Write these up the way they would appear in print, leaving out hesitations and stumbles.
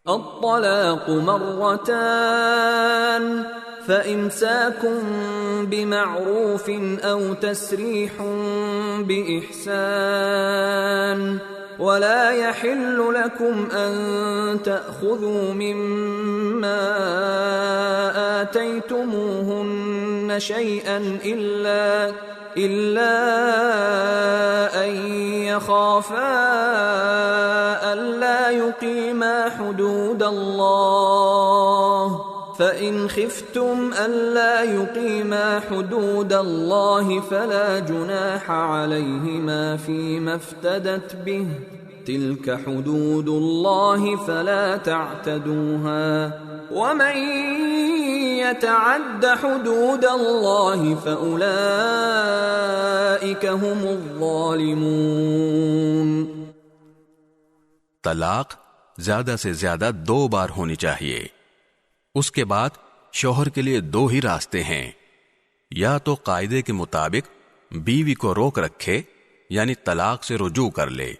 الطلاق مرتان فإمساك بمعروف أو تسريح بإحسان ولا يحل لكم أن تأخذوا مما آتيتموهن شيئا إلا أن يخافا ألا يقيما حدود الله فإن خفتم ألا يقيما حدود الله فلا جناح عليهما فيما افتدت به تلك حدود الله فلا تعتدوها ومن يتعد حدود الله فأولئك هم الظالمون۔ طلاق زیادہ سے زیادہ 2 بار ہونی چاہیے۔ اس کے بعد شوہر کے لیے 2 ہی راستے ہیں، یا تو قاعدے کے مطابق بیوی کو روک رکھے یعنی طلاق سے رجوع کر لے،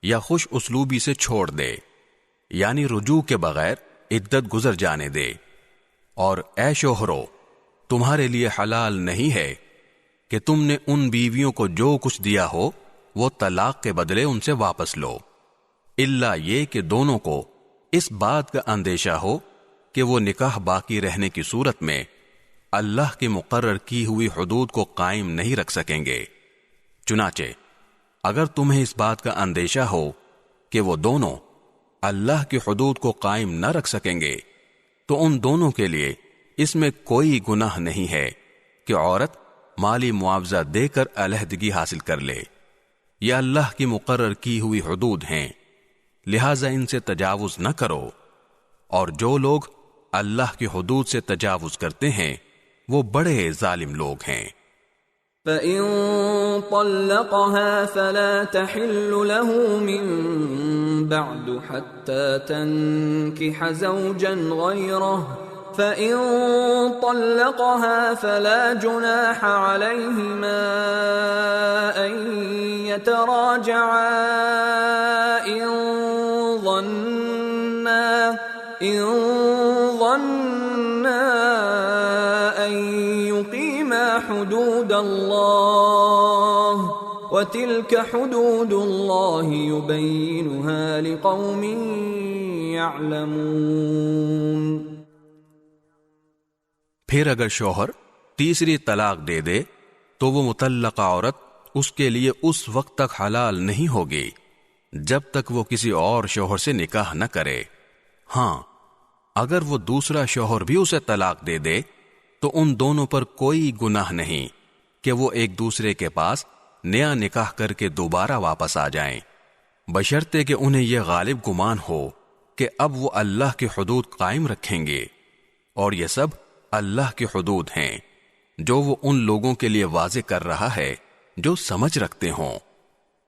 یا خوش اسلوبی سے چھوڑ دے یعنی رجوع کے بغیر عدت گزر جانے دے۔ اور اے شوہرو، تمہارے لیے حلال نہیں ہے کہ تم نے ان بیویوں کو جو کچھ دیا ہو وہ طلاق کے بدلے ان سے واپس لو، الا یہ کہ دونوں کو اس بات کا اندیشہ ہو کہ وہ نکاح باقی رہنے کی صورت میں اللہ کی مقرر کی ہوئی حدود کو قائم نہیں رکھ سکیں گے۔ چنانچہ اگر تمہیں اس بات کا اندیشہ ہو کہ وہ دونوں اللہ کی حدود کو قائم نہ رکھ سکیں گے تو ان دونوں کے لیے اس میں کوئی گناہ نہیں ہے کہ عورت مالی معاوضہ دے کر علیحدگی حاصل کر لے۔ یہ اللہ کی مقرر کی ہوئی حدود ہیں، لہٰذا ان سے تجاوز نہ کرو، اور جو لوگ اللہ کی حدود سے تجاوز کرتے ہیں وہ بڑے ظالم لوگ ہیں۔ فَإِن طَلَّقَهَا فَلَا تَحِلُّ لَهُ مِن بَعْدُ حَتَّى تَنكِحَ زَوْجًا غَيْرَهُ فَإِن طَلَّقَهَا فَلَا جُنَاحَ عَلَيْهِمَا أَن يَتَرَاجَعَا إِن ظَنَّا أَن يُقِيمَا حُدُودَ اللَّهِ وَتِلْكَ حُدُودُ اللَّهِ يُبَيِّنُهَا لِقَوْمٍ يَعْلَمُونَ۔ پھر اگر شوہر تیسری طلاق دے دے تو وہ مطلقہ عورت اس کے لیے اس وقت تک حلال نہیں ہوگی جب تک وہ کسی اور شوہر سے نکاح نہ کرے۔ ہاں، اگر وہ دوسرا شوہر بھی اسے طلاق دے دے تو ان دونوں پر کوئی گناہ نہیں کہ وہ ایک دوسرے کے پاس نیا نکاح کر کے دوبارہ واپس آ جائیں، بشرطے کہ انہیں یہ غالب گمان ہو کہ اب وہ اللہ کی حدود قائم رکھیں گے، اور یہ سب اللہ کی حدود ہیں جو وہ ان لوگوں کے لیے واضح کر رہا ہے جو سمجھ رکھتے ہوں۔